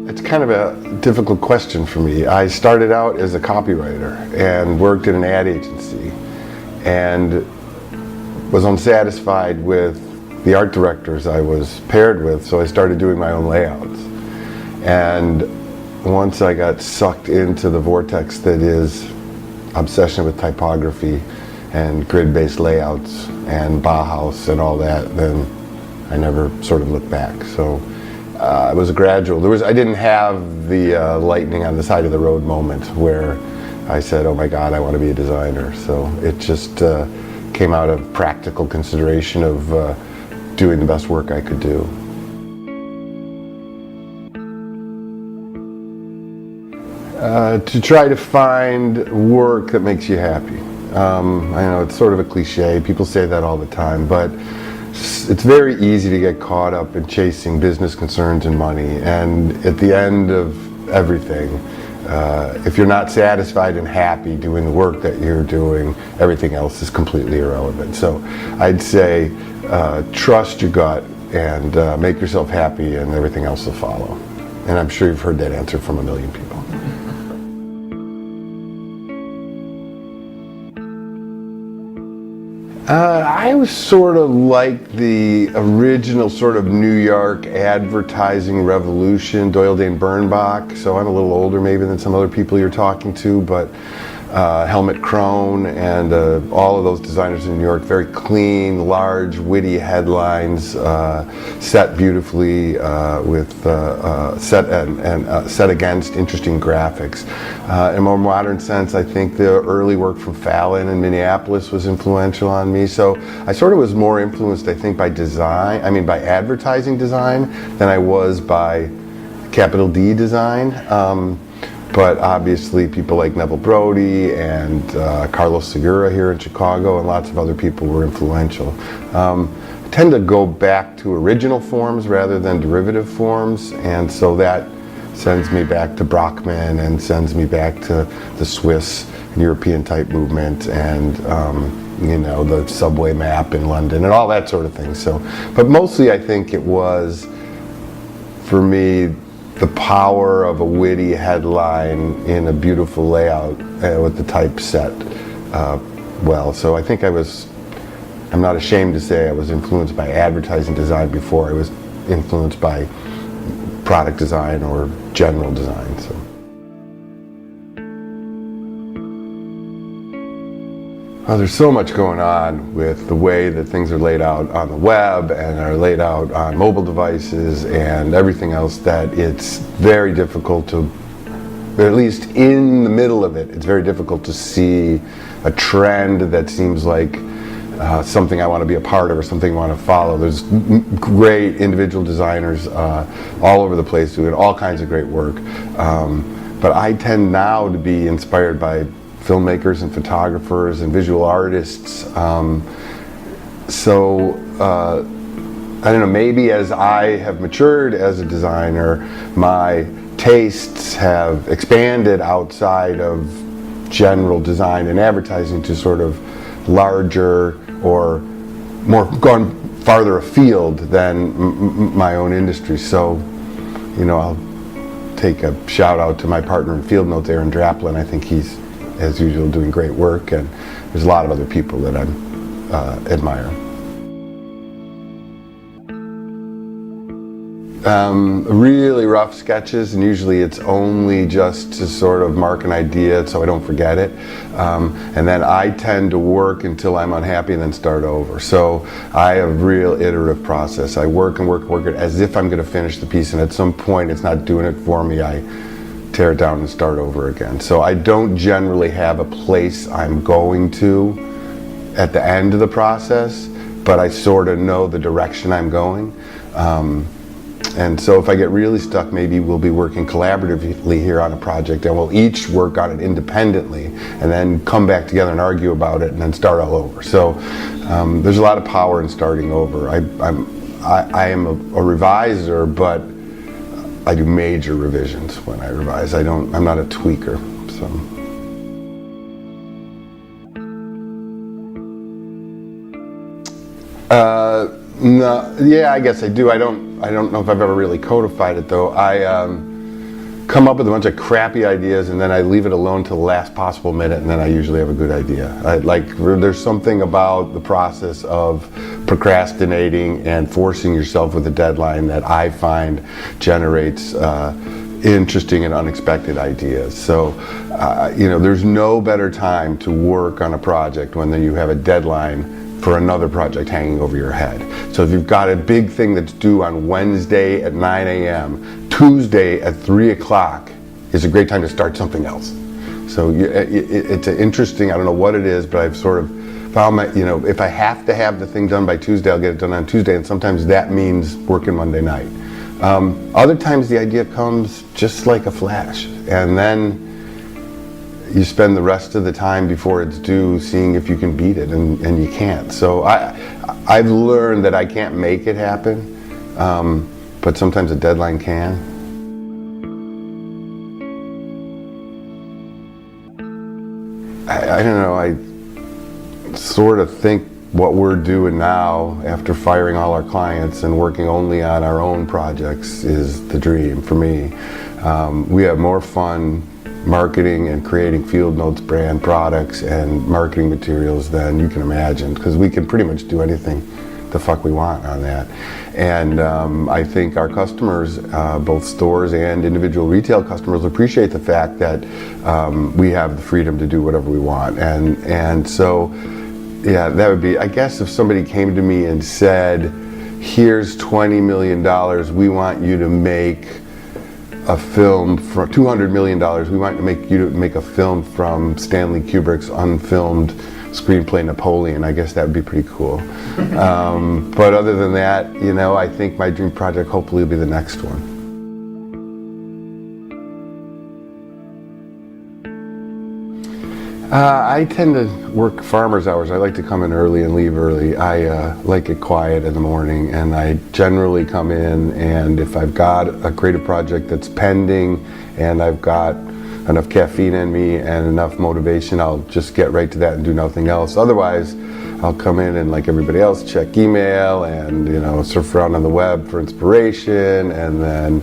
It's kind of a difficult question for me. I started out as a copywriter and worked in an ad agency and was unsatisfied with the art directors I was paired with, so I started doing my own layouts. And once I got sucked into the vortex that is obsession with typography and grid-based layouts and Bauhaus and all that, then I never sort of looked back. So it was a gradual. I didn't have the lightning on the side of the road moment where I said, oh my God, I want to be a designer. So it just came out of practical consideration of doing the best work I could do. To try to find work that makes you happy. I know it's sort of a cliche, people say that all the time, but it's very easy to get caught up in chasing business concerns and money, and at the end of everything, if you're not satisfied and happy doing the work that you're doing, everything else is completely irrelevant. So I'd say trust your gut and make yourself happy, and everything else will follow. And I'm sure you've heard that answer from a million people. I was sort of like the original sort of New York advertising revolution, Doyle Dane Bernbach, so I'm a little older maybe than some other people you're talking to, but Helmut Krohn and all of those designers in New York, very clean, large, witty headlines, set beautifully with set against interesting graphics. In a more modern sense, I think the early work from Fallon in Minneapolis was influential on me. So I sort of was more influenced, I think, by design, by advertising design than I was by capital D design. But obviously people like Neville Brody and Carlos Segura here in Chicago and lots of other people were influential. I tend to go back to original forms rather than derivative forms, and so that sends me back to Brockman and sends me back to the Swiss and European type movement and the subway map in London and all that sort of thing. So, but mostly I think it was, for me, the power of a witty headline in a beautiful layout with the type set well. So I think I'm not ashamed to say I was influenced by advertising design before I was influenced by product design or general design. So. Well, there's so much going on with the way that things are laid out on the web and are laid out on mobile devices and everything else that it's very difficult to, at least in the middle of it, it's very difficult to see a trend that seems like something I want to be a part of or something I want to follow. There's great individual designers all over the place doing all kinds of great work. But I tend now to be inspired by filmmakers and photographers and visual artists. So I don't know, maybe as I have matured as a designer, my tastes have expanded outside of general design and advertising to sort of larger or more gone farther afield than my own industry. So, I'll take a shout out to my partner in Field Notes, Aaron Draplin. I think he's, as usual, doing great work, and there's a lot of other people that I admire. Really rough sketches, and usually it's only just to sort of mark an idea so I don't forget it. And then I tend to work until I'm unhappy and then start over. So I have a real iterative process. I work and work it as if I'm going to finish the piece, and at some point it's not doing it for me. I tear it down and start over again. So I don't generally have a place I'm going to at the end of the process, but I sort of know the direction I'm going. And so if I get really stuck, maybe we'll be working collaboratively here on a project, and we'll each work on it independently and then come back together and argue about it and then start all over. So there's a lot of power in starting over. I am a reviser, but I do major revisions when I revise. I'm not a tweaker. So. No, yeah, I guess I do. I don't know if I've ever really codified it though. I come up with a bunch of crappy ideas and then I leave it alone till the last possible minute, and then I usually have a good idea. There's something about the process of procrastinating and forcing yourself with a deadline that I find generates interesting and unexpected ideas. So, there's no better time to work on a project when you have a deadline for another project hanging over your head. So if you've got a big thing that's due on Wednesday at 9 a.m., Tuesday at 3 o'clock is a great time to start something else. So it's interesting, I don't know what it is, but I've sort of found if I have to have the thing done by Tuesday, I'll get it done on Tuesday, and sometimes that means working Monday night. Other times the idea comes just like a flash, and then you spend the rest of the time before it's due seeing if you can beat it, and you can't. So I've learned that I can't make it happen, but sometimes a deadline can. I don't know, I sort of think what we're doing now after firing all our clients and working only on our own projects is the dream for me. We have more fun marketing and creating Field Notes brand products and marketing materials than you can imagine, because we can pretty much do anything the fuck we want on that. And I think our customers, both stores and individual retail customers, appreciate the fact that we have the freedom to do whatever we want. And so, yeah, that would be, I guess if somebody came to me and said, here's $20 million, we want you to make a film for $200 million. We want you to make a film from Stanley Kubrick's unfilmed screenplay Napoleon. I guess that would be pretty cool. But other than that, I think my dream project hopefully will be the next one. I tend to work farmer's hours. I like to come in early and leave early. I like it quiet in the morning, and I generally come in, and if I've got a creative project that's pending and I've got enough caffeine in me and enough motivation, I'll just get right to that and do nothing else. Otherwise, I'll come in and, like everybody else, check email and surf around on the web for inspiration, and then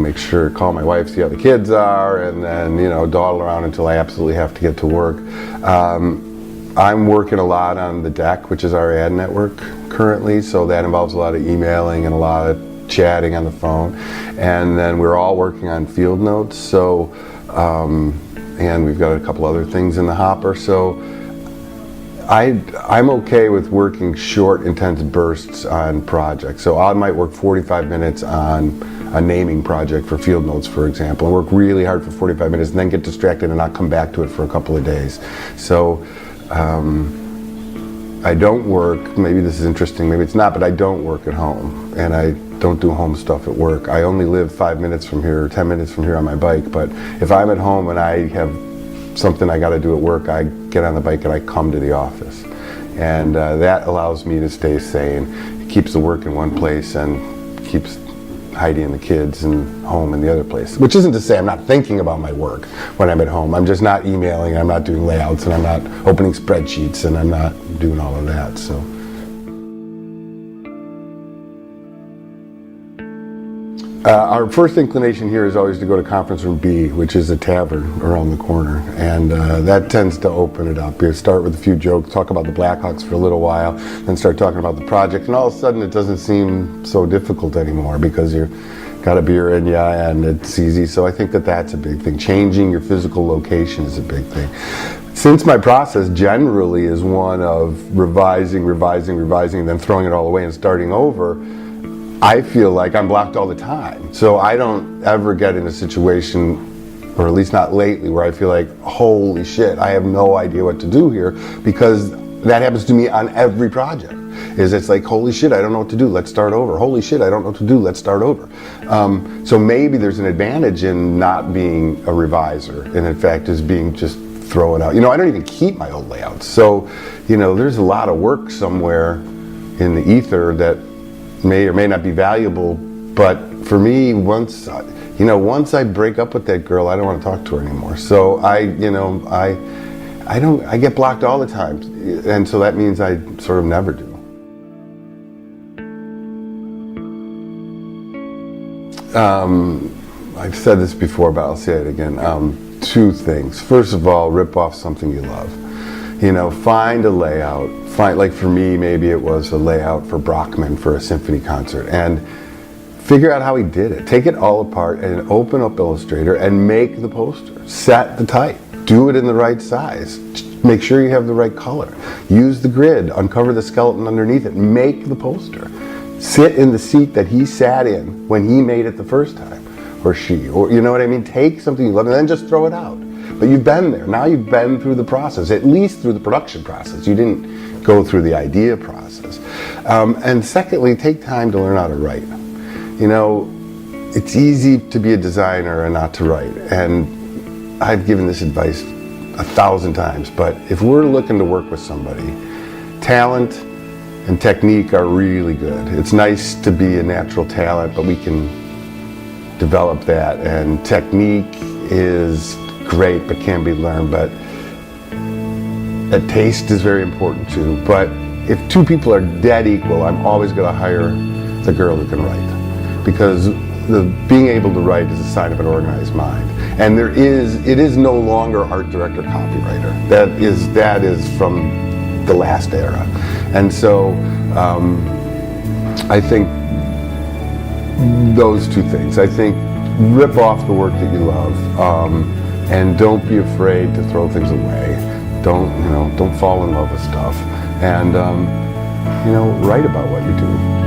make sure, call my wife, see how the kids are, and then, dawdle around until I absolutely have to get to work. I'm working a lot on the deck, which is our ad network currently, so that involves a lot of emailing and a lot of chatting on the phone. And then we're all working on Field Notes, so, and we've got a couple other things in the hopper, so I'm okay with working short, intense bursts on projects. So I might work 45 minutes on a naming project for Field Notes, for example, and work really hard for 45 minutes and then get distracted and not come back to it for a couple of days. So I don't work, maybe this is interesting, maybe it's not, but I don't work at home, and I don't do home stuff at work. I only live 5 minutes from here, 10 minutes from here on my bike, but if I'm at home and I have something I got to do at work, I get on the bike and I come to the office. And that allows me to stay sane. It keeps the work in one place and keeps Heidi and the kids and home in the other place. Which isn't to say I'm not thinking about my work when I'm at home. I'm just not emailing, and I'm not doing layouts, and I'm not opening spreadsheets, and I'm not doing all of that. So. Our first inclination here is always to go to conference room B, which is a tavern around the corner, and that tends to open it up. You start with a few jokes, talk about the Blackhawks for a little while, then start talking about the project, and all of a sudden it doesn't seem so difficult anymore because you've got a beer in you and it's easy. So I think that that's a big thing. Changing your physical location is a big thing. Since my process generally is one of revising, and then throwing it all away and starting over, I feel like I'm blocked all the time. So I don't ever get in a situation, or at least not lately, where I feel like, holy shit, I have no idea what to do here, because that happens to me on every project. It's like, holy shit, I don't know what to do, let's start over. Holy shit, I don't know what to do, let's start over. So maybe there's an advantage in not being a reviser, and in fact is being just throw it out. I don't even keep my old layouts. So, there's a lot of work somewhere in the ether that may or may not be valuable, but for me, once I break up with that girl, I don't want to talk to her anymore. So I get blocked all the time, and so that means I sort of never do. I've said this before, but I'll say it again. Two things. First of all, rip off something you love. You know, find a layout. Like for me, maybe it was a layout for Brockman for a symphony concert, and figure out how he did it. Take it all apart and open up Illustrator and make the poster. Set the type. Do it in the right size. Make sure you have the right color. Use the grid. Uncover the skeleton underneath it. Make the poster. Sit in the seat that he sat in when he made it the first time, or she, or you know what I mean? Take something you love and then just throw it out. But you've been there. Now you've been through the process, at least through the production process. You didn't go through the idea process. And secondly, take time to learn how to write. You know, it's easy to be a designer and not to write. And I've given this advice 1,000 times, but if we're looking to work with somebody, talent and technique are really good. It's nice to be a natural talent, but we can develop that. And technique is great, but can be learned. But taste is very important too. But if two people are dead equal, I'm always going to hire the girl who can write, because being able to write is a sign of an organized mind. And it is no longer art director, copywriter. That is from the last era. And so I think those two things. I think rip off the work that you love, and don't be afraid to throw things away. Don't fall in love with stuff, and write about what you do.